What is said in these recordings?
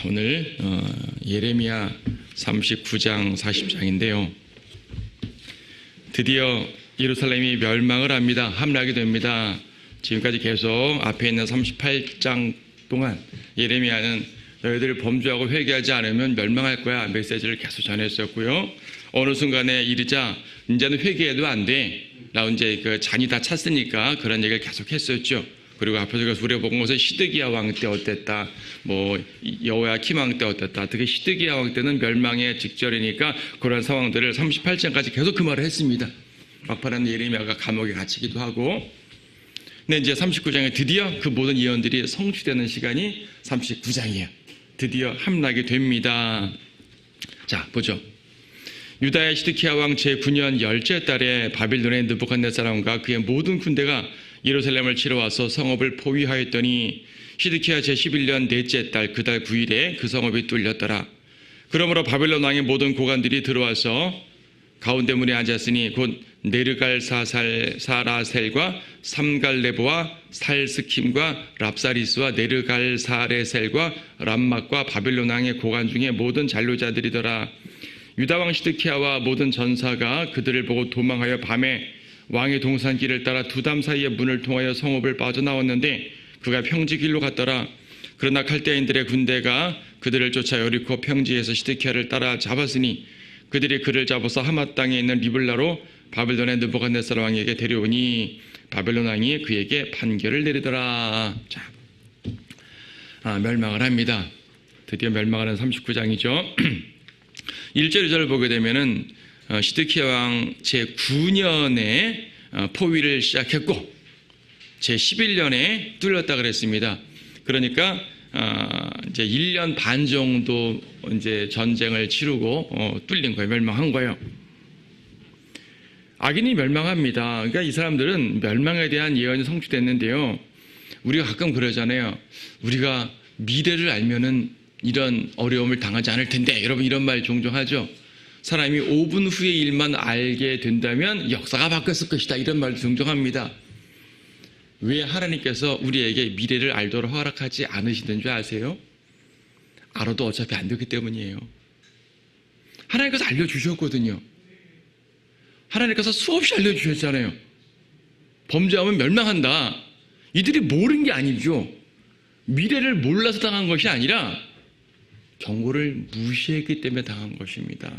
오늘 예레미야 39장 40장인데요. 드디어 예루살렘이 멸망을 합니다. 함락이 됩니다. 지금까지 계속 앞에 있는 38장 동안 예레미야는 너희들 범죄하고 회개하지 않으면 멸망할 거야 메시지를 계속 전했었고요. 어느 순간에 이르자 이제는 회개해도 안 돼 라고 이제 그 잔이 다 찼으니까 그런 얘기를 계속 했었죠. 그리고 앞에서 우리가 본 것은 시드기야 왕 때 어땠다, 여호야킴 왕 때 어땠다. 특히 시드기야 왕 때는 멸망의 직전이니까 그런 상황들을 38장까지 계속 그 말을 했습니다. 막판에는 예레미야가 감옥에 갇히기도 하고. 근데 이제 39장에 드디어 그 모든 예언들이 성취되는 시간이 39장이에요. 드디어 함락이 됩니다. 자, 보죠. 유다의 시드기야 왕 제9년 10째 달에 바빌론의 느부갓네살 왕과 그의 모든 군대가 예루살렘을 치러 와서 성읍을 포위하였더니 시드기야 제11년 넷째 달 그 달 9일에 그 성읍이 뚫렸더라. 그러므로 바벨론 왕의 모든 고관들이 들어와서 가운데 문에 앉았으니 곧 네르갈사라셀과 삼갈레보와 살스킴과 랍사리스와 네르갈사레셀과 람막과 바벨론 왕의 고관 중에 모든 잔류자들이더라. 유다 왕 시드기야와 모든 전사가 그들을 보고 도망하여 밤에 왕의 동산길을 따라 두담 사이의 문을 통하여 성읍을 빠져나왔는데 그가 평지길로 갔더라. 그러나 칼데인들의 군대가 그들을 쫓아 여리코 평지에서 시드기야를 따라 잡았으니 그들이 그를 잡아서 하맛 땅에 있는 리블라로 바벨론의 느부갓네살 왕에게 데려오니 바벨론 왕이 그에게 판결을 내리더라. 자, 멸망을 합니다. 드디어 멸망하는 39장이죠. 1절 2절을 보게 되면은 시드기야 왕 제9년에 포위를 시작했고 제11년에 뚫렸다 그랬습니다. 그러니까 이제 1년 반 정도 이제 전쟁을 치르고 뚫린 거예요. 멸망한 거예요. 악인이 멸망합니다. 그러니까 이 사람들은 멸망에 대한 예언이 성취됐는데요. 우리가 가끔 그러잖아요. 우리가 미래를 알면은 이런 어려움을 당하지 않을 텐데, 여러분 이런 말 종종 하죠. 사람이 5분 후의 일만 알게 된다면 역사가 바뀌었을 것이다. 이런 말도 종종 합니다. 왜 하나님께서 우리에게 미래를 알도록 허락하지 않으시는 줄 아세요? 알아도 어차피 안 되기 때문이에요. 하나님께서 알려주셨거든요. 하나님께서 수없이 알려주셨잖아요. 범죄하면 멸망한다. 이들이 모르는 게 아니죠. 미래를 몰라서 당한 것이 아니라 경고를 무시했기 때문에 당한 것입니다.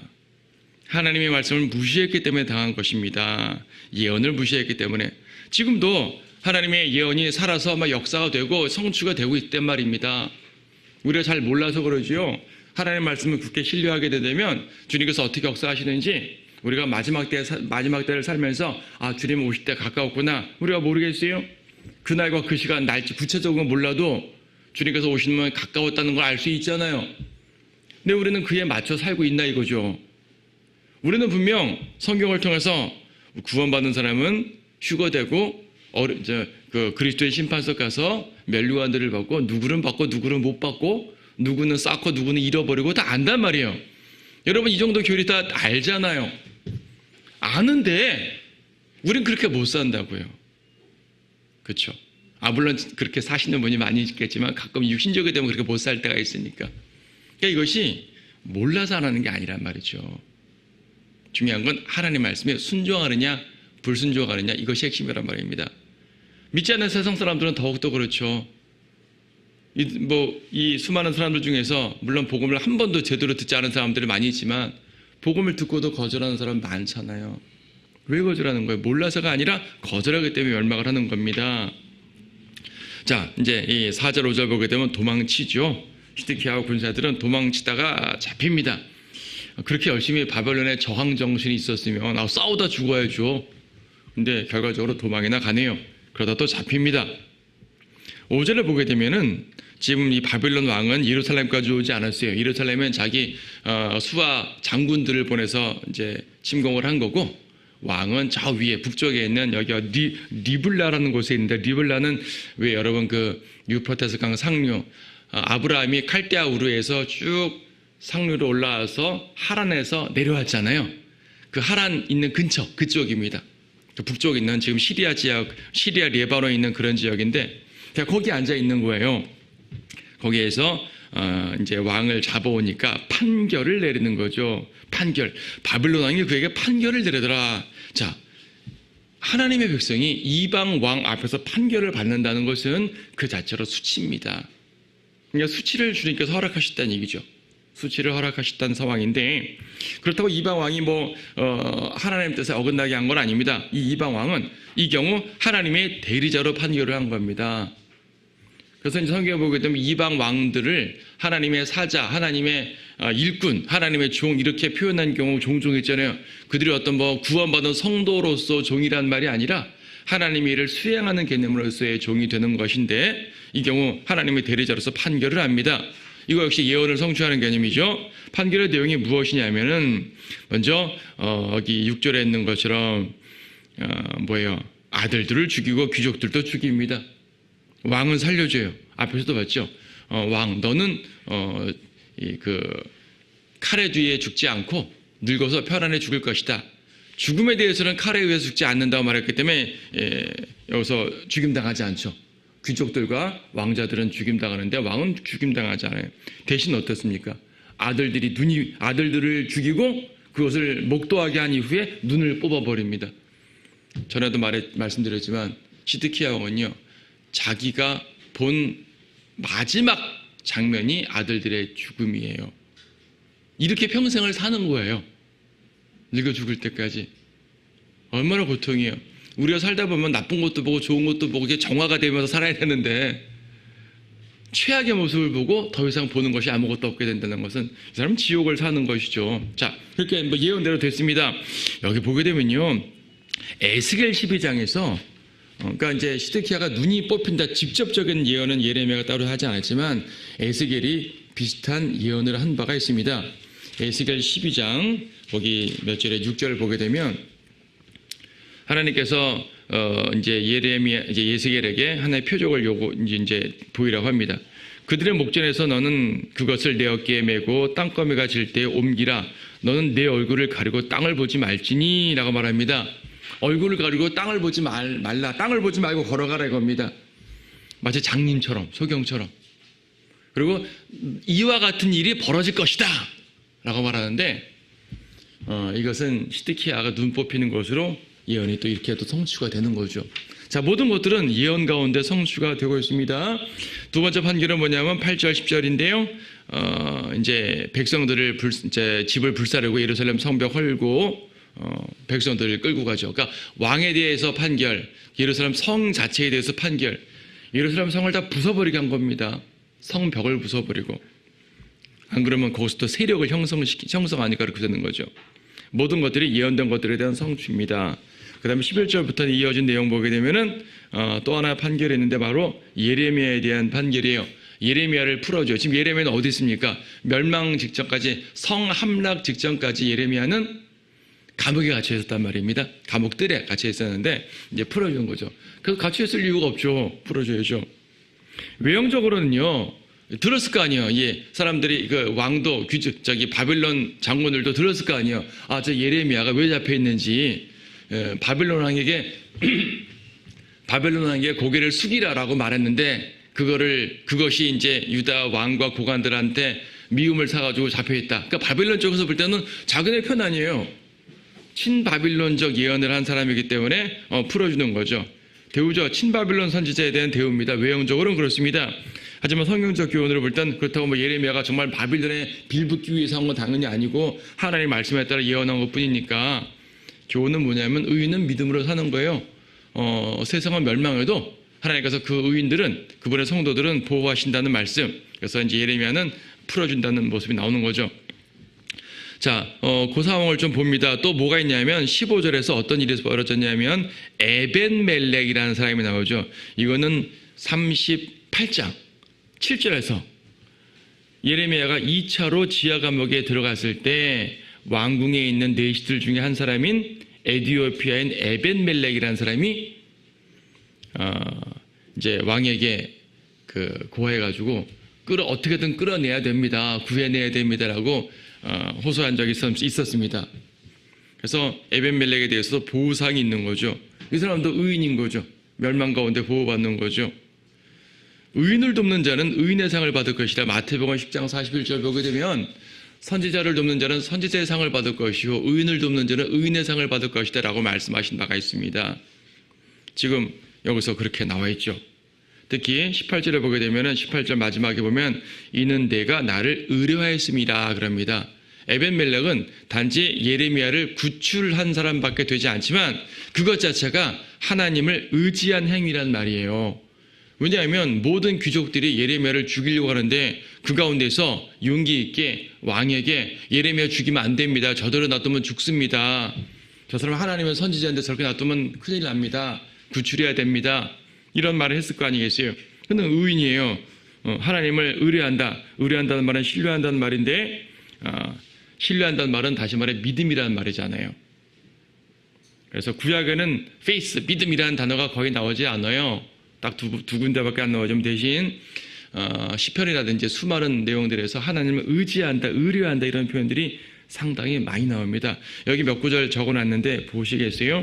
하나님의 말씀을 무시했기 때문에 당한 것입니다. 예언을 무시했기 때문에. 지금도 하나님의 예언이 살아서 막 역사가 되고 성취가 되고 있단 말입니다. 우리가 잘 몰라서 그러지요. 하나님의 말씀을 굳게 신뢰하게 되면 주님께서 어떻게 역사하시는지 우리가 마지막 때를 살면서 주님 오실 때 가까웠구나. 우리가 모르겠어요? 그날과 그 시간 날짜 구체적으로 몰라도 주님께서 오시면 가까웠다는 걸 알 수 있잖아요. 근데 우리는 그에 맞춰 살고 있나 이거죠. 우리는 분명 성경을 통해서 구원받은 사람은 휴거되고 그리스도의 심판석 가서 멸류관들을 받고 누구는 받고 누구는 못 받고 누구는 쌓고 누구는 잃어버리고 다 안단 말이에요. 여러분 이 정도 교리 다 알잖아요. 아는데 우린 그렇게 못 산다고요. 그렇죠? 물론 그렇게 사시는 분이 많이 있겠지만 가끔 육신적이 되면 그렇게 못 살 때가 있으니까. 그러니까 이것이 몰라서 안 하는 게 아니란 말이죠. 중요한 건 하나님 말씀에 순종하느냐 불순종하느냐 이것이 핵심이란 말입니다. 믿지 않는 세상 사람들은 더욱더 그렇죠. 이 수많은 사람들 중에서 물론 복음을 한 번도 제대로 듣지 않은 사람들이 많이 있지만 복음을 듣고도 거절하는 사람 많잖아요. 왜 거절하는 거예요? 몰라서가 아니라 거절하기 때문에 멸망을 하는 겁니다. 자, 이제 이 4절 5절 보게 되면 도망치죠. 시드기야와 군사들은 도망치다가 잡힙니다. 그렇게 열심히 바벨론에 저항 정신이 있었으면 싸우다 죽어야죠. 근데 결과적으로 도망이나 가네요. 그러다 또 잡힙니다. 5절을 보게 되면은 지금 이 바벨론 왕은 예루살렘까지 오지 않았어요. 예루살렘은 자기 수하 장군들을 보내서 이제 침공을 한 거고, 왕은 저 위에 북쪽에 있는 여기가 리블라라는 곳에 있는데, 리블라는 왜 여러분 그 유프라테스 강 상류, 아브라함이 칼데아 우르에서 쭉 상류로 올라와서 하란에서 내려왔잖아요. 그 하란 있는 근처 그쪽입니다. 그 북쪽에 있는 지금 시리아 지역, 시리아 레바논에 있는 그런 지역인데 거기 앉아 있는 거예요. 거기에서 이제 왕을 잡아오니까 판결을 내리는 거죠. 판결. 바빌론 왕이 그에게 판결을 내리더라. 자, 하나님의 백성이 이방 왕 앞에서 판결을 받는다는 것은 그 자체로 수치입니다. 그러니까 수치를 주님께서 허락하셨다는 얘기죠. 수치를 허락하셨다는 상황인데, 그렇다고 이방 왕이 하나님 뜻에 어긋나게 한 건 아닙니다. 이 이방 왕은 이 경우 하나님의 대리자로 판결을 한 겁니다. 그래서 이제 성경에 보게 되면 이방 왕들을 하나님의 사자, 하나님의 일꾼, 하나님의 종 이렇게 표현한 경우 종종 있잖아요. 그들이 어떤 구원받은 성도로서 종이란 말이 아니라 하나님의 일을 수행하는 개념으로서의 종이 되는 것인데, 이 경우 하나님의 대리자로서 판결을 합니다. 이거 역시 예언을 성취하는 개념이죠. 판결의 내용이 무엇이냐면은 먼저 여기 6절에 있는 것처럼 아들들을 죽이고 귀족들도 죽입니다. 왕은 살려줘요. 앞에서도 봤죠. 왕, 너는 칼에 뒤에 죽지 않고 늙어서 편안해 죽을 것이다. 죽음에 대해서는 칼에 의해서 죽지 않는다고 말했기 때문에 여기서 죽임당하지 않죠. 귀족들과 왕자들은 죽임당하는데 왕은 죽임당하지 않아요. 대신 어떻습니까? 아들들을 죽이고 그것을 목도하게 한 이후에 눈을 뽑아버립니다. 전에도 말씀드렸지만 시드키야 왕은요, 자기가 본 마지막 장면이 아들들의 죽음이에요. 이렇게 평생을 사는 거예요. 늙어 죽을 때까지. 얼마나 고통이에요. 우리가 살다 보면 나쁜 것도 보고 좋은 것도 보고 이게 정화가 되면서 살아야 되는데, 최악의 모습을 보고 더 이상 보는 것이 아무것도 없게 된다는 것은 이 사람은 지옥을 사는 것이죠. 자, 그렇게 예언대로 됐습니다. 여기 보게 되면요, 에스겔 12장에서 그러니까 이제 시드키야가 눈이 뽑힌다, 직접적인 예언은 예레미야가 따로 하지 않았지만 에스겔이 비슷한 예언을 한 바가 있습니다. 에스겔 12장 거기 몇 절에 6절을 보게 되면 하나님께서 이제 에스겔에게 하나의 표적을 이제 보이라고 합니다. 그들의 목전에서 너는 그것을 내 어깨에 메고 땅거미가 질 때에 옮기라. 너는 내 얼굴을 가리고 땅을 보지 말지니라고 말합니다. 얼굴을 가리고 땅을 보지 말라. 땅을 보지 말고 걸어가라 이겁니다. 마치 장님처럼, 소경처럼. 그리고 이와 같은 일이 벌어질 것이다 라고 말하는데, 이것은 시드키야가 눈 뽑히는 것으로 예언이 또 이렇게 또 성취가 되는 거죠. 자, 모든 것들은 예언 가운데 성취가 되고 있습니다. 두 번째 판결은 뭐냐면 8절 10절인데요. 이제 백성들을 집을 불사르고 예루살렘 성벽 헐고 백성들을 끌고 가죠. 그러니까 왕에 대해서 판결, 예루살렘 성 자체에 대해서 판결. 예루살렘 성을 다 부숴버리게 한 겁니다. 성벽을 부숴버리고. 안 그러면 거기서 또 세력을 형성하니까 그렇게 되는 거죠. 모든 것들이 예언된 것들에 대한 성취입니다. 그 다음에 11절부터 이어진 내용 보게 되면은 또 하나 판결이 있는데 바로 예레미야에 대한 판결이에요. 예레미야를 풀어줘요. 지금 예레미야는 어디 있습니까? 멸망 직전까지, 성함락 직전까지 예레미야는 감옥에 갇혀 있었단 말입니다. 감옥들에 갇혀 있었는데 이제 풀어준 거죠. 그래서 갇혀 있을 이유가 없죠. 풀어줘야죠. 외형적으로는요, 들었을 거 아니에요. 예, 사람들이 그 왕도 바빌론 장군들도 들었을 거 아니에요. 저 예레미야가 왜 잡혀 있는지. 바빌론 왕에게 고개를 숙이라라고 말했는데 그것이 이제 유다 왕과 고관들한테 미움을 사가지고 잡혀 있다. 그러니까 바빌론 쪽에서 볼 때는 자기네 편 아니에요. 친바빌론적 예언을 한 사람이기 때문에 풀어주는 거죠. 대우죠. 친바빌론 선지자에 대한 대우입니다. 외형적으로는 그렇습니다. 하지만 성경적 교훈으로 볼 땐 그렇다고 예레미야가 정말 바빌론에 빌붙기 위해서 한 건 당연히 아니고 하나님의 말씀에 따라 예언한 것뿐이니까, 교훈은 뭐냐면 의인은 믿음으로 사는 거예요. 세상은 멸망해도 하나님께서 그 의인들은, 그분의 성도들은 보호하신다는 말씀. 그래서 이제 예레미야는 풀어준다는 모습이 나오는 거죠. 자, 그 상황을 좀 봅니다. 또 뭐가 있냐면 15절에서 어떤 일이 벌어졌냐면 에벤멜렉이라는 사람이 나오죠. 이거는 38장 7절에서 예레미야가 2차로 지하 감옥에 들어갔을 때 왕궁에 있는 내시들 중에 한 사람인 에디오피아인 에벤멜렉이라는 사람이 이제 왕에게 고해가지고 어떻게든 끌어내야 됩니다. 구해내야 됩니다라고 호소한 적이 있었습니다. 그래서 에벤멜렉에 대해서도 보호상이 있는 거죠. 이 사람도 의인인 거죠. 멸망 가운데 보호받는 거죠. 의인을 돕는 자는 의인의 상을 받을 것이라. 마태복음 10장 41절 보게 되면 선지자를 돕는 자는 선지자의 상을 받을 것이요 의인을 돕는 자는 의인의 상을 받을 것이다 라고 말씀하신 바가 있습니다. 지금 여기서 그렇게 나와 있죠. 특히 18절에 보게 되면 18절 마지막에 보면 이는 내가 나를 의뢰하였음이라 그럽니다. 에벤멜렉은 단지 예레미야를 구출한 사람밖에 되지 않지만 그것 자체가 하나님을 의지한 행위란 말이에요. 왜냐하면 모든 귀족들이 예레미야를 죽이려고 하는데 그 가운데서 용기 있게 왕에게 예레미야 죽이면 안 됩니다. 저대로 놔두면 죽습니다. 저 사람 하나님은 선지자인데 저렇게 놔두면 큰일 납니다. 구출해야 됩니다. 이런 말을 했을 거 아니겠어요. 그는 의인이에요. 하나님을 의뢰한다. 의뢰한다는 말은 신뢰한다는 말인데 신뢰한다는 말은 다시 말해 믿음이라는 말이잖아요. 그래서 구약에는 faith, 믿음이라는 단어가 거의 나오지 않아요. 딱 두 군데밖에 안 나오죠. 대신 시편이라든지 수많은 내용들에서 하나님을 의지한다, 의뢰한다 이런 표현들이 상당히 많이 나옵니다. 여기 몇 구절 적어놨는데 보시겠어요?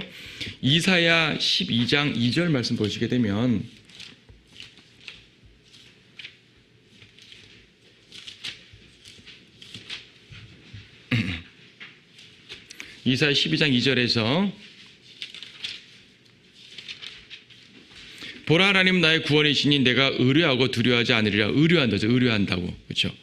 이사야 12장 2절 말씀 보시게 되면 이사야 12장 2절에서 보라 하나님 나의 구원이시니 내가 의뢰하고 두려워하지 않으리라. 의뢰한다죠. 의뢰한다고. 그렇죠.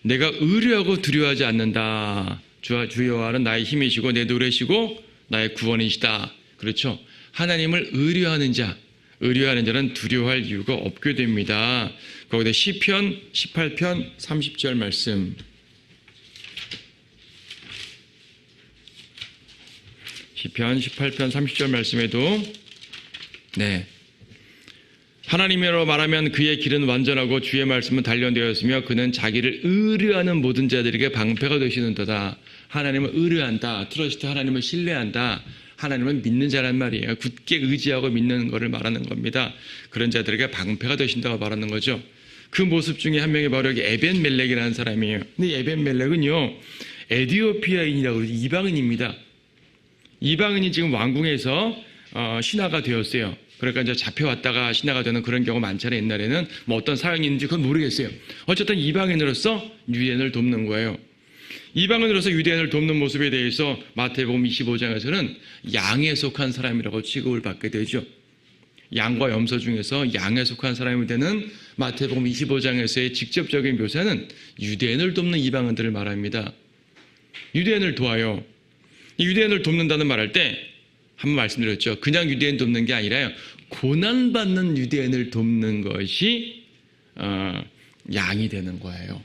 내가 의뢰하고 두려워하지 않는다. 주 여호와는 나의 힘이시고 내 노래시고 나의 구원이시다. 그렇죠. 하나님을 의뢰하는 자는 두려워할 이유가 없게 됩니다. 거기다 시편 18편 30절 말씀. 시편 18편 30절 말씀에도 하나님으로 말하면 그의 길은 완전하고 주의 말씀은 단련되었으며 그는 자기를 의뢰하는 모든 자들에게 방패가 되시는도다. 하나님을 의뢰한다. 트러스트 하나님을 신뢰한다. 하나님을 믿는 자란 말이에요. 굳게 의지하고 믿는 것을 말하는 겁니다. 그런 자들에게 방패가 되신다고 말하는 거죠. 그 모습 중에 한 명이 바로 여기 에벤멜렉이라는 사람이에요. 근데 에벤멜렉은요 에티오피아인이라고 이방인입니다. 이방인이 지금 왕궁에서 신하가 되었어요. 그러니까 이제 잡혀왔다가 신하가 되는 그런 경우가 많잖아요. 옛날에는 뭐 어떤 사연이 있는지 그건 모르겠어요. 어쨌든 이방인으로서 유대인을 돕는 거예요. 이방인으로서 유대인을 돕는 모습에 대해서 마태복음 25장에서는 양에 속한 사람이라고 취급을 받게 되죠. 양과 염소 중에서 양에 속한 사람이 되는 마태복음 25장에서의 직접적인 묘사는 유대인을 돕는 이방인들을 말합니다. 유대인을 도와요. 유대인을 돕는다는 말할 때 한번 말씀드렸죠. 그냥 유대인 돕는 게 아니라요. 고난받는 유대인을 돕는 것이 양이 되는 거예요.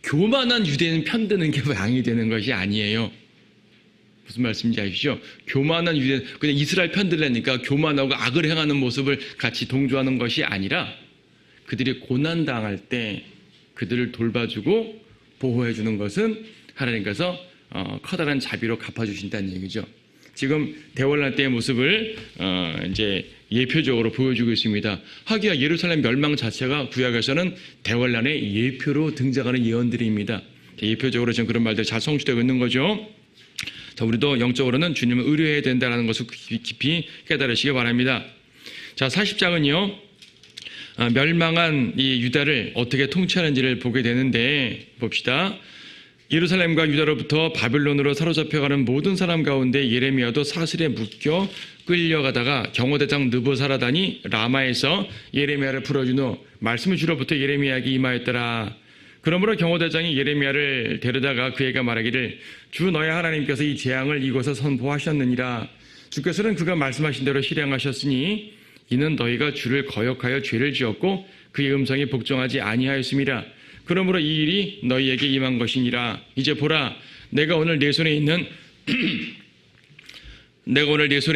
교만한 유대인 편드는 게 양이 되는 것이 아니에요. 무슨 말씀인지 아시죠? 교만한 유대인, 그냥 이스라엘 편들려니까 교만하고 악을 행하는 모습을 같이 동조하는 것이 아니라 그들이 고난당할 때 그들을 돌봐주고 보호해주는 것은 하나님께서 커다란 자비로 갚아주신다는 얘기죠. 지금 대환란 때의 모습을 이제 예표적으로 보여주고 있습니다. 하기야 예루살렘 멸망 자체가 구약에서는 대환란의 예표로 등장하는 예언들입니다. 예표적으로 지금 그런 말들 잘 성취되고 있는 거죠. 자, 우리도 영적으로는 주님을 의뢰해야 된다는 것을 깊이 깨달으시기 바랍니다. 자, 40장은요. 멸망한 이 유다를 어떻게 통치하는지를 보게 되는데 봅시다. 예루살렘과 유다로부터 바빌론으로 사로잡혀가는 모든 사람 가운데 예레미야도 사슬에 묶여 끌려가다가 경호대장 느부사라단이 라마에서 예레미야를 풀어준 후 말씀을 주로부터 예레미야에게 임하였더라. 그러므로 경호대장이 예레미야를 데려다가 그에게 말하기를 주 너의 하나님께서 이 재앙을 이곳에 선포하셨느니라. 주께서는 그가 말씀하신 대로 실행하셨으니 이는 너희가 주를 거역하여 죄를 지었고 그의 음성에 복종하지 아니하였음이라. 그러므로 이 일이 너희에게 임한 것이니라. 이제 보라, 내가 오늘 내 손에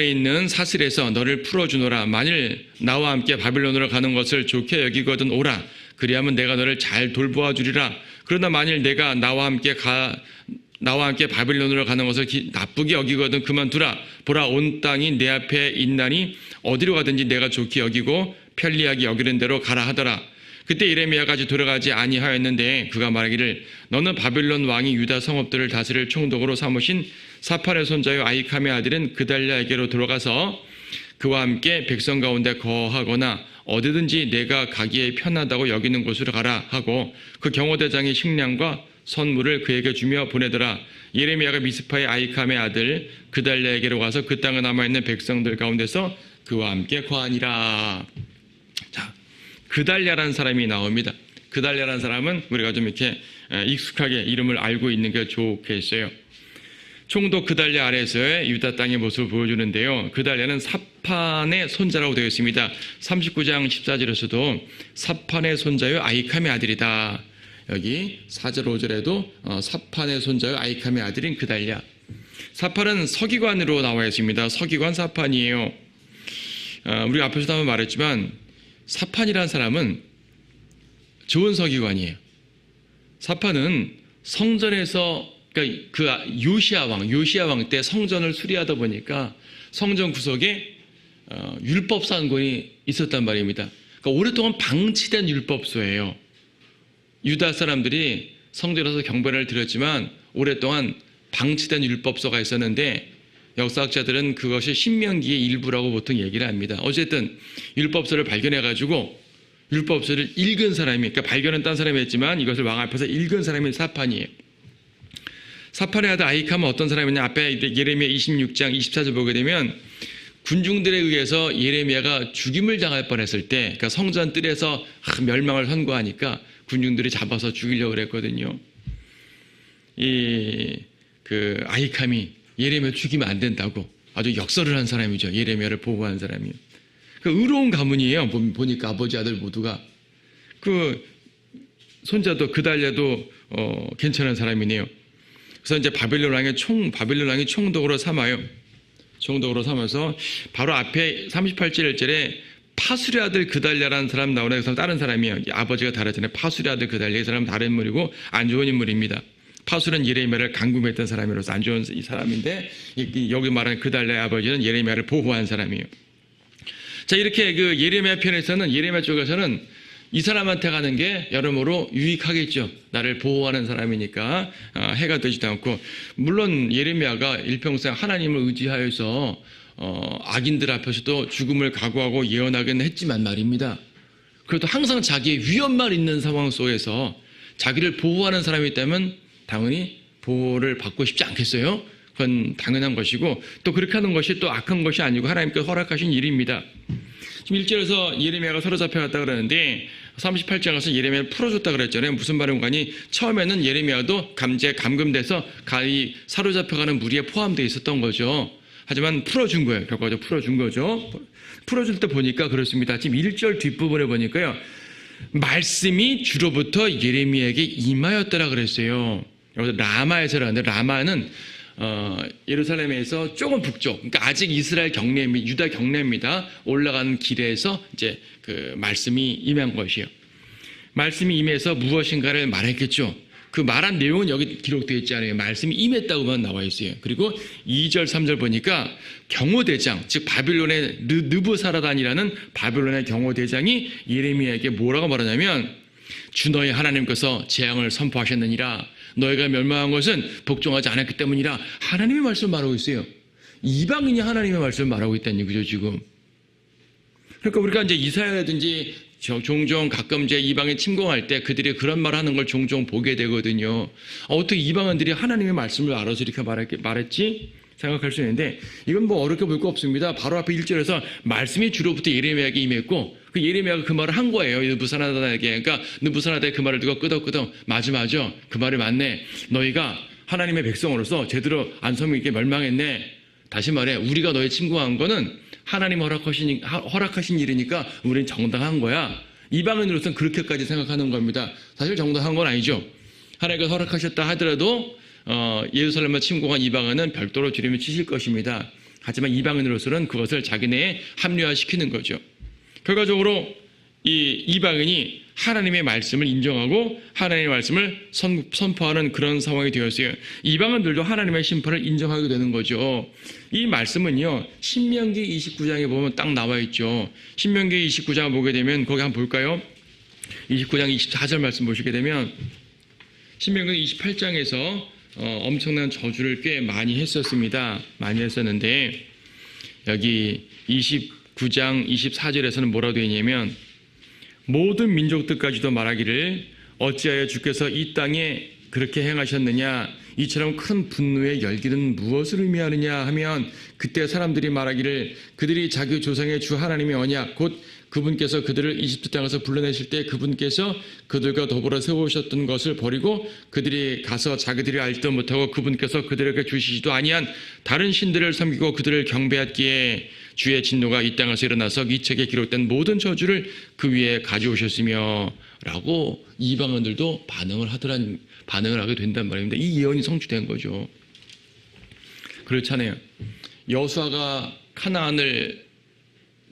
있는 사슬에서 너를 풀어주노라. 만일 나와 함께 바빌론으로 가는 것을 좋게 여기거든 오라. 그리하면 내가 너를 잘 돌보아 주리라. 그러나 만일 내가 나와 함께 바빌론으로 가는 것을 나쁘게 여기거든 그만두라. 보라, 온 땅이 내 앞에 있나니 어디로 가든지 내가 좋게 여기고 편리하게 여기는 대로 가라 하더라. 그때 예레미야까지 돌아가지 아니하였는데 그가 말하기를 너는 바빌론 왕이 유다 성읍들을 다스릴 총독으로 삼으신 사판의 손자요 아히캄의 아들인 그달랴에게로 들어가서 그와 함께 백성 가운데 거하거나 어디든지 내가 가기에 편하다고 여기는 곳으로 가라 하고 그 경호대장이 식량과 선물을 그에게 주며 보내더라. 예레미야가 미스파의 아이캄의 아들 그달랴에게로 가서 그 땅에 남아있는 백성들 가운데서 그와 함께 거하니라. 자, 그달랴라는 사람이 나옵니다. 그달랴라는 사람은 우리가 좀 이렇게 익숙하게 이름을 알고 있는 게 좋겠어요. 총독 그달랴 아래에서의 유다 땅의 모습을 보여주는데요. 그달랴는 삽판의 손자라고 되어 있습니다. 39장 14절에서도 삽판의 손자요 아이캄의 아들이다. 여기 4절 5절에도 삽판의 손자요 아이캄의 아들인 그달랴. 삽판은 서기관으로 나와 있습니다. 서기관 삽판이에요. 우리가 앞에서도 한번 말했지만 삽판이라는 사람은 좋은 서기관이에요. 삽판은 성전에서 그러니까 그 요시야 왕 때 성전을 수리하다 보니까 성전 구석에 율법상권이 있었단 말입니다. 그러니까 오랫동안 방치된 율법서예요. 유다 사람들이 성전에서 경배를 드렸지만 오랫동안 방치된 율법서가 있었는데 역사학자들은 그것이 신명기의 일부라고 보통 얘기를 합니다. 어쨌든 율법서를 발견해가지고 율법서를 읽은 사람이, 그러니까 발견은 딴 사람이 했지만 이것을 왕 앞에서 읽은 사람이 삽판이에요. 삽판의 아들 아이캄은 어떤 사람이냐? 앞에 예레미야 26장 24절 보게 되면 군중들에 의해서 예레미야가 죽임을 당할 뻔했을 때, 그러니까 성전 뜰에서 멸망을 선고하니까 군중들이 잡아서 죽이려고 그랬거든요. 그 아이캄이 예레미야 죽이면 안 된다고 아주 역설을 한 사람이죠. 예레미야를 보호한 사람이요. 그 의로운 가문이에요. 보니까 아버지 아들 모두가. 그 손자도 그달랴도 괜찮은 사람이네요. 그래서 이제 바벨론 왕이 총독으로 삼아요. 총독으로 삼아서 바로 앞에 38절에 파수리 아들 그달랴라는 사람 나오는 그 다른 사람이에요. 아버지가 다르잖아요. 파수리 아들 그달랴 이 사람은 다른 인물이고 안 좋은 인물입니다. 파수는 예레미야를 감금했던 사람으로서 안 좋은 이 사람인데 여기 말하는 그달랴의 아버지는 예레미야를 보호한 사람이에요. 자, 이렇게 그 예레미야 편에서는 예레미야 쪽에서는 이 사람한테 가는 게 여러모로 유익하겠죠. 나를 보호하는 사람이니까 해가 되지도 않고. 물론 예레미야가 일평생 하나님을 의지하여서 악인들 앞에서도 죽음을 각오하고 예언하긴 했지만 말입니다. 그래도 항상 자기의 위험만 있는 상황 속에서 자기를 보호하는 사람이 있다면 당연히 보호를 받고 싶지 않겠어요? 그건 당연한 것이고 또 그렇게 하는 것이 또 악한 것이 아니고 하나님께서 허락하신 일입니다. 지금 1절에서 예레미야가 사로잡혀 갔다 그러는데 38장에서 예레미야를 풀어줬다 그랬잖아요. 무슨 말인가니 처음에는 예레미야도 감금돼서 가히 사로잡혀가는 무리에 포함되어 있었던 거죠. 하지만 풀어준 거예요. 결과적으로 풀어준 거죠. 풀어줄 때 보니까 그렇습니다. 지금 1절 뒷부분에 보니까요. 말씀이 주로부터 예레미야에게 임하였더라 그랬어요. 여기서 라마에서 하는데 라마는 예루살렘에서 조금 북쪽, 그러니까 아직 이스라엘 경내입니다. 유다 경내입니다. 올라가는 길에서 이제 그 말씀이 임한 것이요. 말씀이 임해서 무엇인가를 말했겠죠. 그 말한 내용은 여기 기록되어 있지 않아요. 말씀이 임했다고만 나와 있어요. 그리고 2절, 3절 보니까 경호대장, 즉 바빌론의 느부사라단이라는 바빌론의 경호대장이 예레미야에게 뭐라고 말하냐면 주 너희 하나님께서 재앙을 선포하셨느니라. 너희가 멸망한 것은 복종하지 않았기 때문이라. 하나님의 말씀을 말하고 있어요. 이방인이 하나님의 말씀을 말하고 있다는 얘기죠, 지금. 그러니까 우리가 이제 이사야라든지 종종 가끔 이제 이방인 침공할 때 그들이 그런 말 하는 걸 종종 보게 되거든요. 어떻게 이방인들이 하나님의 말씀을 알아서 이렇게 말했지? 생각할 수 있는데 이건 뭐 어렵게 볼 거 없습니다. 바로 앞에 1절에서 말씀이 주로부터 예레미야에게 임했고 그 예레미야가 그 말을 한 거예요. 느부사라단에게. 그러니까 느부사라단이 그 말을 누가 끄덕끄덕 맞아 그 말이 맞네. 너희가 하나님의 백성으로서 제대로 안섬이 있게 멸망했네. 다시 말해 우리가 너희 침공한 거는 하나님 허락하신 일이니까 우리는 정당한 거야. 이방인으로서는 그렇게까지 생각하는 겁니다. 사실 정당한 건 아니죠. 하나님께서 허락하셨다 하더라도 예루살렘을 침공한 이방인은 별도로 주님을 치실 것입니다. 하지만 이방인으로서는 그것을 자기네에 합리화시키는 거죠. 결과적으로 이 이방인이 하나님의 말씀을 인정하고 하나님의 말씀을 선포하는 그런 상황이 되었어요. 이방인들도 하나님의 심판을 인정하게 되는 거죠. 이 말씀은요. 신명기 29장에 보면 딱 나와 있죠. 신명기 29장을 보게 되면 거기 한번 볼까요? 29장 24절 말씀 보시게 되면 신명기 28장에서 엄청난 저주를 꽤 많이 했었습니다. 많이 했었는데 여기 29장 24절에서는 뭐라고 되어 있냐면 모든 민족들까지도 말하기를 어찌하여 주께서 이 땅에 그렇게 행하셨느냐 이처럼 큰 분노의 열기는 무엇을 의미하느냐 하면 그때 사람들이 말하기를 그들이 자기 조상의 주 하나님의 언약 곧 그분께서 그들을 이집트 땅에서 불러내실 때 그분께서 그들과 더불어 세우셨던 것을 버리고 그들이 가서 자기들이 알지도 못하고 그분께서 그들에게 주시지도 아니한 다른 신들을 섬기고 그들을 경배했기에 주의 진노가 이 땅에서 일어나서 이 책에 기록된 모든 저주를 그 위에 가져오셨으며 라고 이방인들도 반응을 하게 된단 말입니다. 이 예언이 성취된 거죠. 그렇잖아요. 여호수아가 카나안을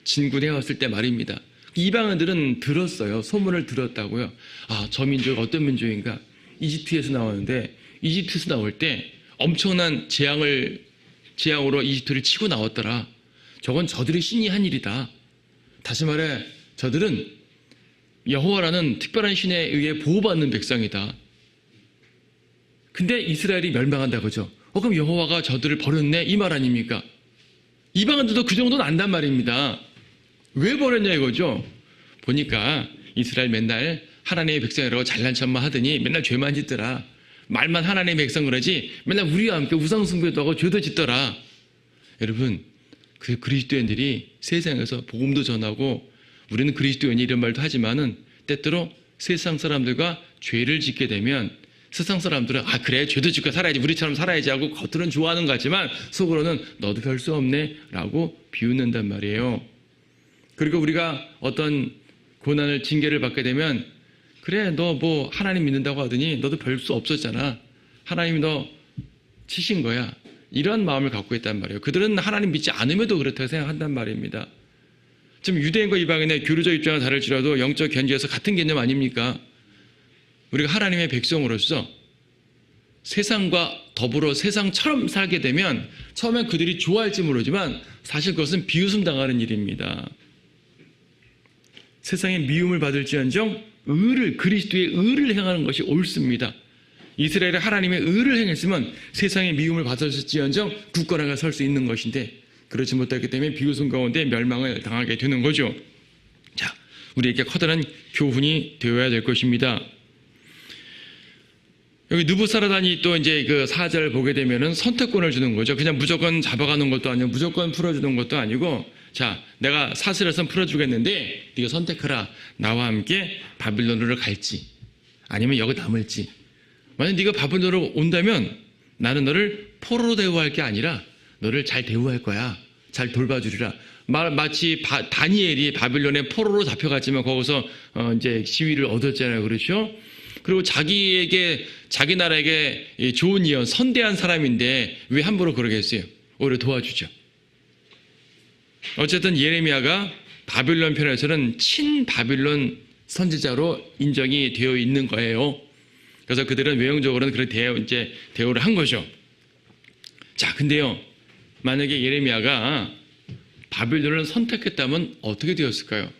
진군해 왔을 때 말입니다. 이방인들은 들었어요. 소문을 들었다고요. 아, 저 민족 어떤 민족인가? 이집트에서 나왔는데 이집트에서 나올 때 엄청난 재앙으로 이집트를 치고 나왔더라. 저건 저들의 신이 한 일이다. 다시 말해 저들은 여호와라는 특별한 신에 의해 보호받는 백성이다. 근데 이스라엘이 멸망한다 그죠? 그럼 여호와가 저들을 버렸네 이 말 아닙니까? 이방인들도 그 정도는 안단 말입니다. 왜 버렸냐 이거죠? 보니까 이스라엘 맨날 하나님의 백성이라고 잘난 척만 하더니 맨날 죄만 짓더라. 말만 하나님의 백성 그러지 맨날 우리와 함께 우상숭배도 하고 죄도 짓더라. 여러분 그 그리스도인들이 세상에서 복음도 전하고 우리는 그리스도인이 이런 말도 하지만은 때때로 세상 사람들과 죄를 짓게 되면 세상 사람들은 아 그래 죄도 짓고 살아야지 우리처럼 살아야지 하고 겉으로는 좋아하는 것 같지만 속으로는 너도 별 수 없네 라고 비웃는단 말이에요. 그리고 우리가 어떤 고난을 징계를 받게 되면 그래 너 뭐 하나님 믿는다고 하더니 너도 별 수 없었잖아. 하나님이 너 치신 거야. 이런 마음을 갖고 있단 말이에요. 그들은 하나님 믿지 않음에도 그렇다고 생각한단 말입니다. 지금 유대인과 이방인의 교류적 입장은 다를지라도 영적 견지에서 같은 개념 아닙니까? 우리가 하나님의 백성으로서 세상과 더불어 세상처럼 살게 되면 처음엔 그들이 좋아할지 모르지만 사실 그것은 비웃음 당하는 일입니다. 세상의 미움을 받을지언정 그리스도의 의를 행하는 것이 옳습니다. 이스라엘이 하나님의 의를 행했으면 세상의 미움을 받았을지언정 굳건하게 설 수 있는 것인데 그렇지 못했기 때문에 비웃음 가운데 멸망을 당하게 되는 거죠. 자, 우리에게 커다란 교훈이 되어야 될 것입니다. 여기 느부사라단이 또 이제 그 4절 보게 되면은 선택권을 주는 거죠. 그냥 무조건 잡아가는 것도 아니고 무조건 풀어주는 것도 아니고 자, 내가 사슬에선 풀어주겠는데 네가 선택하라. 나와 함께 바빌론으로 갈지 아니면 여기 남을지. 만약 네가 바빌론으로 온다면 나는 너를 포로로 대우할 게 아니라 너를 잘 대우할 거야. 잘 돌봐주리라. 마치 다니엘이 바빌론의 포로로 잡혀갔지만 거기서 이제 지위를 얻었잖아요. 그렇죠? 그리고 자기 나라에게 좋은 예언, 선대한 사람인데 왜 함부로 그러겠어요? 오히려 도와주죠. 어쨌든 예레미야가 바빌론 편에서는 친바빌론 선지자로 인정이 되어 있는 거예요. 그래서 그들은 외형적으로는 그런 대우를 한 거죠. 자, 근데요. 만약에 예레미야가 바빌론을 선택했다면 어떻게 되었을까요?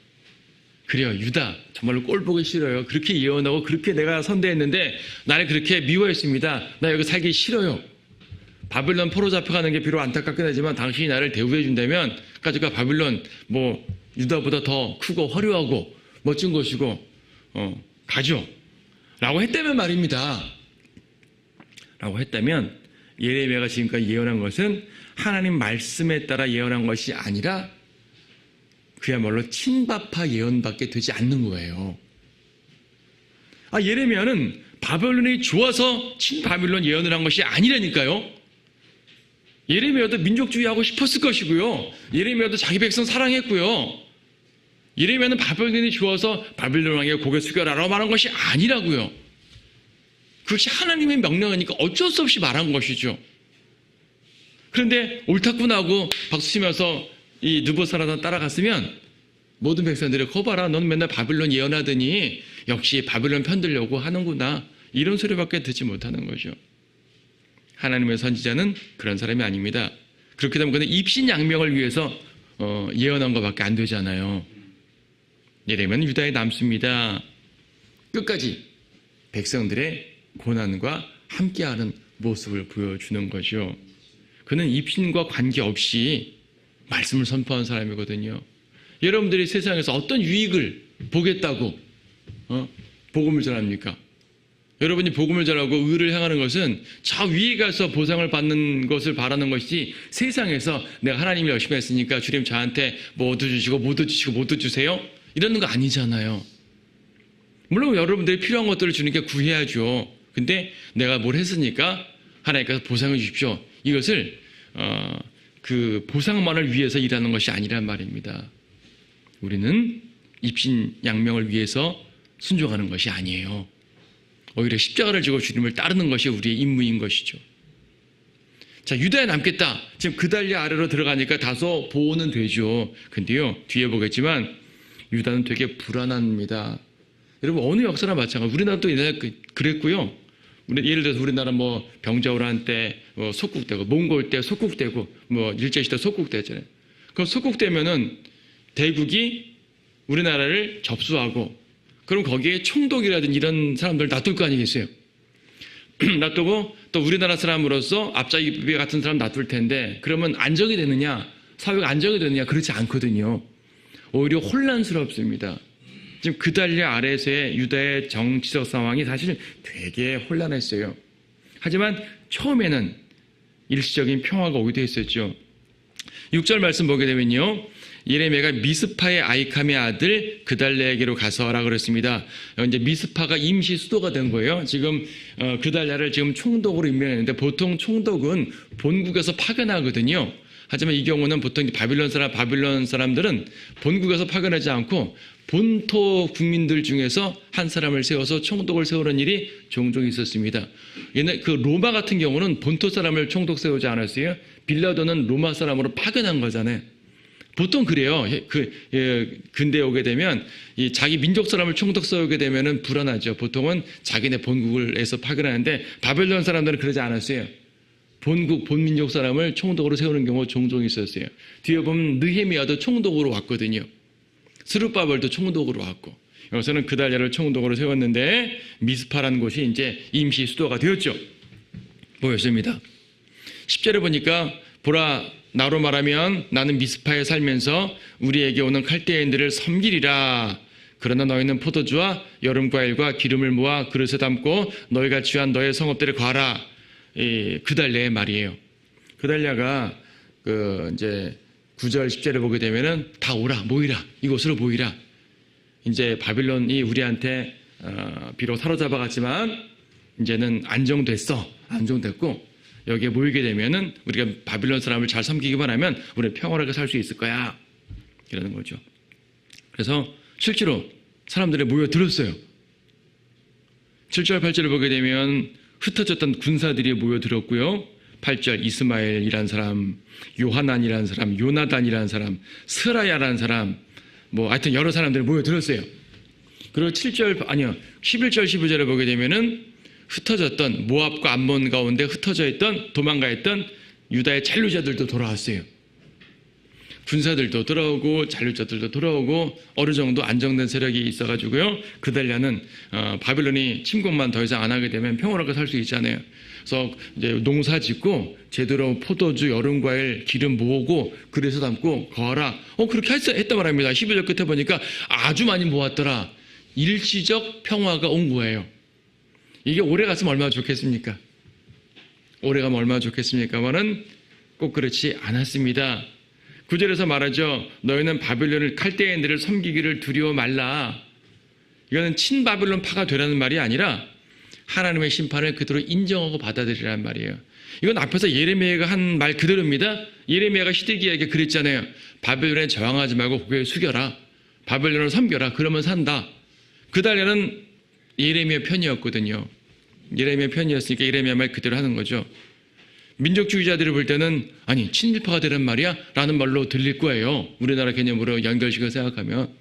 그래요. 유다 정말로 꼴 보기 싫어요. 그렇게 예언하고 그렇게 내가 선대했는데 나를 그렇게 미워했습니다. 나 여기 살기 싫어요. 바빌론 포로 잡혀가는 게 비록 안타깝긴 하지만 당신이 나를 대우해 준다면 까지가 바빌론 뭐 유다보다 더 크고 화려하고 멋진 곳이고 가죠. 라고 했다면 말입니다. 라고 했다면 예레미야가 지금까지 예언한 것은 하나님 말씀에 따라 예언한 것이 아니라 그야말로 친바파 예언밖에 되지 않는 거예요. 예레미야는 바벨론이 좋아서 친바빌론 예언을 한 것이 아니라니까요. 예레미야도 민족주의하고 싶었을 것이고요. 예레미야도 자기 백성 사랑했고요. 예레미야는 바벨론이 좋아서 바빌론 왕에게 고개 숙여라라고 말한 것이 아니라고요. 그것이 하나님의 명령이니까 어쩔 수 없이 말한 것이죠. 그런데 옳다구나 하고 박수치면서 이 느부사라단 따라갔으면 모든 백성들이 거봐라 넌 맨날 바빌론 예언하더니 역시 바빌론 편들려고 하는구나 이런 소리밖에 듣지 못하는 거죠. 하나님의 선지자는 그런 사람이 아닙니다. 그렇게 되면 그는 입신양명을 위해서 예언한 것밖에 안 되잖아요. 예레미야는 유다에 남습니다. 끝까지 백성들의 고난과 함께하는 모습을 보여주는 거죠. 그는 입신과 관계없이 말씀을 선포한 사람이거든요. 여러분들이 세상에서 어떤 유익을 보겠다고 복음을 전합니까? 여러분이 복음을 전하고 의를 행하는 것은 저 위에 가서 보상을 받는 것을 바라는 것이 세상에서 내가 하나님이 열심히 했으니까 주님 저한테 뭐 얻어주시고 못 얻어주시고 못 얻어주세요? 이러는 거 아니잖아요. 물론 여러분들이 필요한 것들을 주님께 구해야죠. 근데 내가 뭘 했으니까 하나님께서 보상해 주십시오. 이것을 그 보상만을 위해서 일하는 것이 아니란 말입니다. 우리는 입신양명을 위해서 순종하는 것이 아니에요. 오히려 십자가를 지고 주님을 따르는 것이 우리의 임무인 것이죠. 자, 유다에 남겠다. 지금 그달랴 아래로 들어가니까 다소 보호는 되죠. 근데요, 뒤에 보겠지만 유다는 되게 불안합니다. 여러분, 어느 역사나 마찬가지. 우리나라도 옛날에 그랬고요. 예를 들어서 우리나라 뭐 병자호란 때 속국되고, 몽골 때 속국되고, 뭐 일제시대 속국되잖아요. 그럼 속국되면은 대국이 우리나라를 접수하고, 그럼 거기에 총독이라든지 이런 사람들 놔둘 거 아니겠어요? 놔두고 또 우리나라 사람으로서 앞잡이 같은 사람 놔둘 텐데, 그러면 안정이 되느냐? 사회가 안정이 되느냐? 그렇지 않거든요. 오히려 혼란스럽습니다. 지금 그달랴 아래에서의 유다의 정치적 상황이 사실 되게 혼란했어요. 하지만 처음에는 일시적인 평화가 오기도 했었죠. 6절 말씀 보게 되면요, 예레미야가 미스파의 아이캄의 아들 그달랴에게로 가서라 그랬습니다. 이제 미스파가 임시 수도가 된 거예요. 지금 그달랴를 지금 총독으로 임명했는데 보통 총독은 본국에서 파견하거든요. 하지만 이 경우는 보통 바빌론 사람들은 본국에서 파견하지 않고 본토 국민들 중에서 한 사람을 세워서 총독을 세우는 일이 종종 있었습니다. 옛날 그 로마 같은 경우는 본토 사람을 총독 세우지 않았어요. 빌라도는 로마 사람으로 파견한 거잖아요. 보통 그래요. 근대에 오게 되면 이 자기 민족 사람을 총독 세우게 되면은 불안하죠. 보통은 자기네 본국에서 파견하는데 바벨론 사람들은 그러지 않았어요. 본민족 사람을 총독으로 세우는 경우가 종종 있었어요. 뒤에 보면 느헤미야도 총독으로 왔거든요. 스룹바벨도 총독으로 왔고, 여기서는 그달랴를 총독으로 세웠는데 미스파라는 곳이 이제 임시 수도가 되었죠. 보였습니다. 10절에 보니까 보라, 나로 말하면 나는 미스파에 살면서 우리에게 오는 칼데인들을 섬기리라. 그러나 너희는 포도주와 여름과일과 기름을 모아 그릇에 담고 너희가 취한 너의 성읍들을 가라. 그달랴의 말이에요. 그달랴가 이제 9절 10절에 보게 되면은 다 오라, 모이라, 이곳으로 모이라. 이제 바빌론이 우리한테 비록 사로잡아갔지만 이제는 안정됐고 여기에 모이게 되면은 우리가 바빌론 사람을 잘 섬기기만 하면 우리는 평화롭게 살 수 있을 거야. 이러는 거죠. 그래서 실제로 사람들이 모여들었어요. 7절 8절을 보게 되면 흩어졌던 군사들이 모여들었고요. 8절 이스마엘이라는 사람, 요하난이라는 사람, 요나단이라는 사람, 스라야라는 사람, 뭐 하여튼 여러 사람들이 모여들었어요. 그리고 11절 15절을 보게 되면은 흩어졌던 모압과 암몬 가운데 흩어져 있던 도망가 있던 유다의 잔류자들도 돌아왔어요. 군사들도 돌아오고 잔류자들도 돌아오고 어느 정도 안정된 세력이 있어가지고요. 그달랴는 바빌론이 침공만 더 이상 안 하게 되면 평화롭게 살 수 있잖아요. 그래서 이제 농사 짓고 제대로 포도주, 여름과일, 기름 모으고 그래서 담고 거하라. 그렇게 했단 말입니다. 12절 끝에 보니까 아주 많이 모았더라. 일시적 평화가 온 거예요. 이게 오래 갔으면 얼마나 좋겠습니까? 오래 가면 얼마나 좋겠습니까만은 꼭 그렇지 않았습니다. 9절에서 말하죠. 너희는 바빌론을 칼데인들을 섬기기를 두려워 말라. 이거는 친바빌론파가 되라는 말이 아니라 하나님의 심판을 그대로 인정하고 받아들이라는 말이에요. 이건 앞에서 예레미야가 한 말 그대로입니다. 예레미야가 시드기야에게 그랬잖아요. 바벨론에 저항하지 말고 고개를 숙여라. 바벨론을 섬겨라. 그러면 산다. 그달랴는 예레미야 편이었거든요. 예레미야 편이었으니까 예레미야 말 그대로 하는 거죠. 민족주의자들이 볼 때는 아니 친일파가 되는 말이야? 라는 말로 들릴 거예요. 우리나라 개념으로 연결식을 생각하면.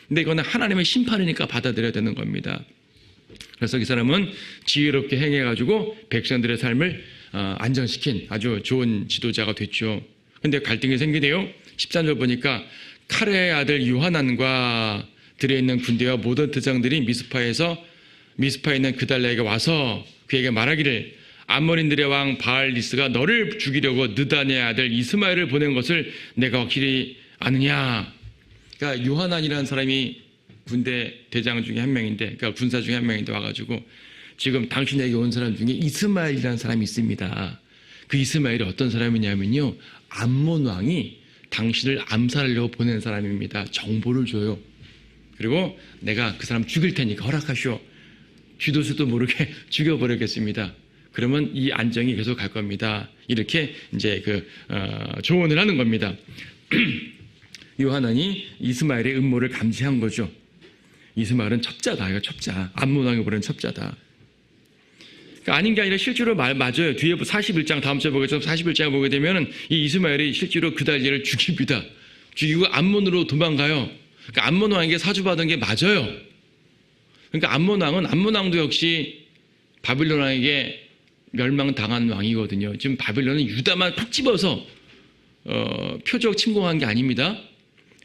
근데 이거는 하나님의 심판이니까 받아들여야 되는 겁니다. 그래서 이 사람은 지혜롭게 행해가지고 백성들의 삶을 안정시킨 아주 좋은 지도자가 됐죠. 근데 갈등이 생기네요. 13절 보니까 카레의 아들 요하난과 들에 있는 군대와 모든 대장들이 미스파에 있는 그달랴에게 와서 그에게 말하기를 암몬인들의 왕 바알리스가 너를 죽이려고 느다냐의 아들 이스마엘을 보낸 것을 내가 확실히 아느냐. 그러니까 요하난이라는 사람이 군대 대장 중에 한 명인데, 그러니까 군사 중에 한 명인데 와가지고 지금 당신에게 온 사람 중에 이스마엘이라는 사람이 있습니다. 그 이스마엘이 어떤 사람이냐면요, 암몬 왕이 당신을 암살하려고 보낸 사람입니다. 정보를 줘요. 그리고 내가 그 사람 죽일 테니까 허락하시오. 쥐도새도 모르게 죽여버리겠습니다. 그러면 이 안정이 계속 갈 겁니다. 이렇게 이제 조언을 하는 겁니다. 요하난이 이스마엘의 음모를 감지한 거죠. 이스마엘은 첩자다. 이거 첩자. 암몬 왕이 보낸 첩자다. 그러니까 아닌 게 아니라 실제로 맞아요. 뒤에 41장 다음 주에 보겠지만 41장을 보게 되면 이 이스마엘이 실제로 그달리를 죽입니다. 죽이고 암몬으로 도망가요. 그러니까 암몬 왕에게 사주받은 게 맞아요. 그러니까 암몬 왕도 역시 바빌론 왕에게 멸망당한 왕이거든요. 지금 바빌론은 유다만 푹 집어서 표적 침공한 게 아닙니다.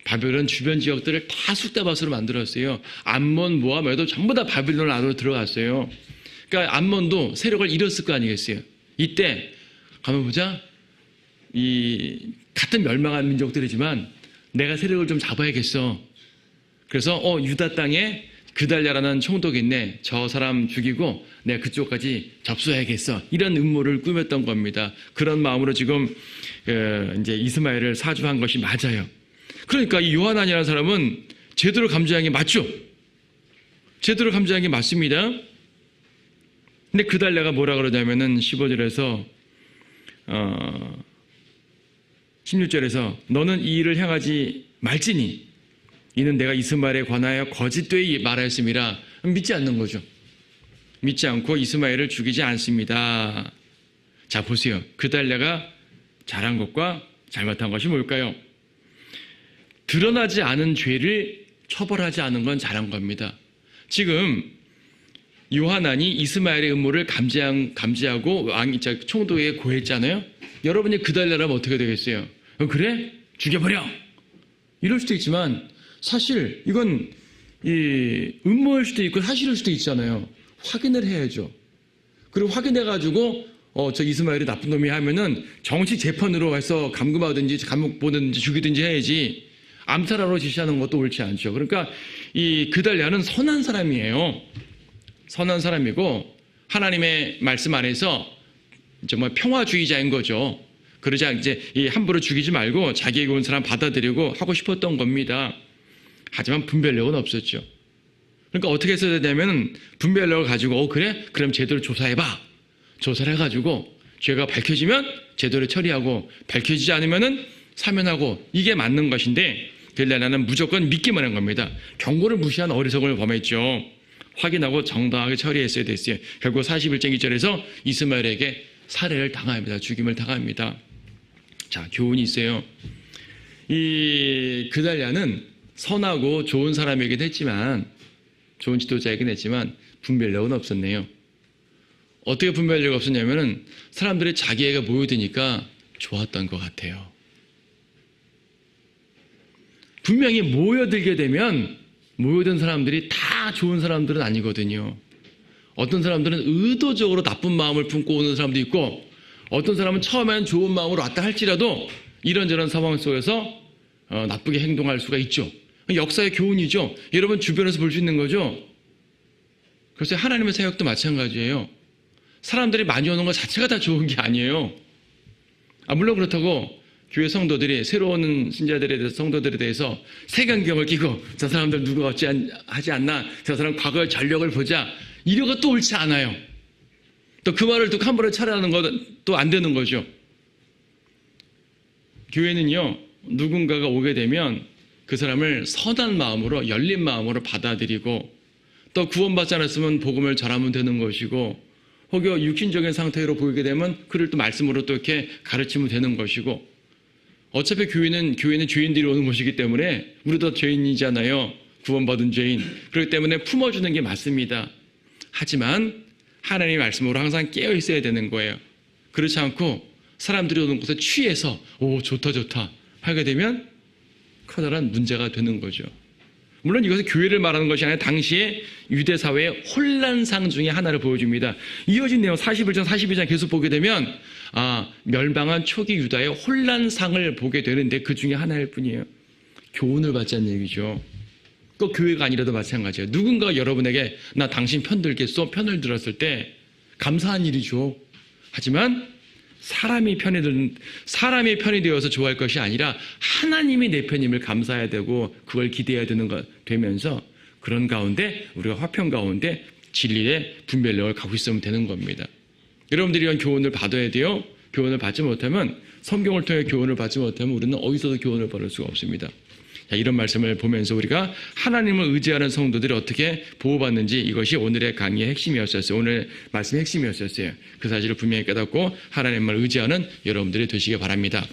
바빌론 주변 지역들을 다 쑥대밭으로 만들었어요. 암몬, 모압에도 전부 다 바빌론 안으로 들어갔어요. 그러니까 암몬도 세력을 잃었을 거 아니겠어요. 이때 가만 보자. 이 같은 멸망한 민족들이지만 내가 세력을 좀 잡아야겠어. 그래서 유다 땅에 그달랴라는 총독이 있네. 저 사람 죽이고 내가 그쪽까지 접수해야겠어. 이런 음모를 꾸몄던 겁니다. 그런 마음으로 지금 이제 이스마엘을 사주한 것이 맞아요. 그러니까 이 요하난이라는 사람은 제대로 감지한 게 맞죠. 제대로 감지한 게 맞습니다. 근데 그달랴가 뭐라 그러냐면은 15절에서 16절에서 너는 이 일을 행하지 말지니 이는 내가 이스마엘에 관하여 거짓되이 말하였음이라. 믿지 않는 거죠. 믿지 않고 이스마엘을 죽이지 않습니다. 자, 보세요. 그달랴가 잘한 것과 잘못한 것이 뭘까요? 드러나지 않은 죄를 처벌하지 않은 건 잘한 겁니다. 지금 요하난이 이스마엘의 음모를 감지하고 총독에게 고했잖아요. 여러분이 그달랴라면 어떻게 되겠어요? 그래? 죽여버려! 이럴 수도 있지만 사실 이건 음모일 수도 있고 사실일 수도 있잖아요. 확인을 해야죠. 그리고 확인해가지고 저 이스마엘이 나쁜 놈이 하면은 정식 재판으로 해서 감금하든지 감옥 보든지 죽이든지 해야지 암살하러 지시하는 것도 옳지 않죠. 그러니까 이 그달랴는 선한 사람이에요. 선한 사람이고 하나님의 말씀 안에서 정말 평화주의자인 거죠. 그러자 이제 함부로 죽이지 말고 자기에게 온 사람 받아들이고 하고 싶었던 겁니다. 하지만 분별력은 없었죠. 그러니까 어떻게 했어야 되냐면 분별력을 가지고 그래? 그럼 제대로 조사해봐. 조사를 해가지고 죄가 밝혀지면 제대로 처리하고 밝혀지지 않으면은 사면하고 이게 맞는 것인데 그달랴는 무조건 믿기만 한 겁니다. 경고를 무시한 어리석음을 범했죠. 확인하고 정당하게 처리했어야 됐어요. 결국 41장 2절에서 이스마엘에게 살해를 당합니다. 죽임을 당합니다. 자, 교훈이 있어요. 이 그달랴는 선하고 좋은 사람이긴 했지만 좋은 지도자이긴 했지만 분별력은 없었네요. 어떻게 분별력이 없었냐면은 사람들이 자기애가 모여드니까 좋았던 것 같아요. 분명히 모여들게 되면 모여든 사람들이 다 좋은 사람들은 아니거든요. 어떤 사람들은 의도적으로 나쁜 마음을 품고 오는 사람도 있고 어떤 사람은 처음에는 좋은 마음으로 왔다 할지라도 이런저런 상황 속에서 나쁘게 행동할 수가 있죠. 역사의 교훈이죠. 여러분 주변에서 볼 수 있는 거죠. 그래서 하나님의 사역도 마찬가지예요. 사람들이 많이 오는 것 자체가 다 좋은 게 아니에요. 물론 그렇다고 교회 성도들이 새로운 신자들에 대해서 성도들에 대해서 색안경을 끼고 저 사람들 누구 어찌 하지 않나, 저 사람 과거의 전력을 보자, 이러고 또 옳지 않아요. 또 그 말을 듣고 한 번에 차례하는 건 또 안 되는 거죠. 교회는요, 누군가가 오게 되면 그 사람을 선한 마음으로 열린 마음으로 받아들이고 또 구원받지 않았으면 복음을 전하면 되는 것이고 혹여 육신적인 상태로 보이게 되면 그를 또 말씀으로 또 이렇게 가르치면 되는 것이고 어차피 교회는 죄인들이 오는 곳이기 때문에 우리도 죄인이잖아요. 구원받은 죄인. 그렇기 때문에 품어주는 게 맞습니다. 하지만 하나님의 말씀으로 항상 깨어 있어야 되는 거예요. 그렇지 않고 사람들이 오는 곳에 취해서 오 좋다 하게 되면 커다란 문제가 되는 거죠. 물론 이것은 교회를 말하는 것이 아니라 당시의 유대 사회의 혼란상 중에 하나를 보여줍니다. 이어진 내용 41장 42장 계속 보게 되면 멸망한 초기 유다의 혼란상을 보게 되는데 그 중에 하나일 뿐이에요. 교훈을 받자는 얘기죠. 꼭 교회가 아니라도 마찬가지예요. 누군가 여러분에게 나 당신 편 들겠소 편을 들었을 때 감사한 일이죠. 하지만 사람의 편이 되어서 좋아할 것이 아니라 하나님이 내 편임을 감사해야 되고 그걸 기대해야 되면서 그런 가운데 우리가 화평 가운데 진리의 분별력을 갖고 있으면 되는 겁니다. 여러분들이 이런 교훈을 받아야 돼요. 교훈을 받지 못하면 성경을 통해 교훈을 받지 못하면 우리는 어디서도 교훈을 받을 수가 없습니다. 자, 이런 말씀을 보면서 우리가 하나님을 의지하는 성도들이 어떻게 보호받는지 이것이 오늘의 강의의 핵심이었었어요. 오늘 말씀의 핵심이었었어요. 그 사실을 분명히 깨닫고 하나님을 의지하는 여러분들이 되시기 바랍니다.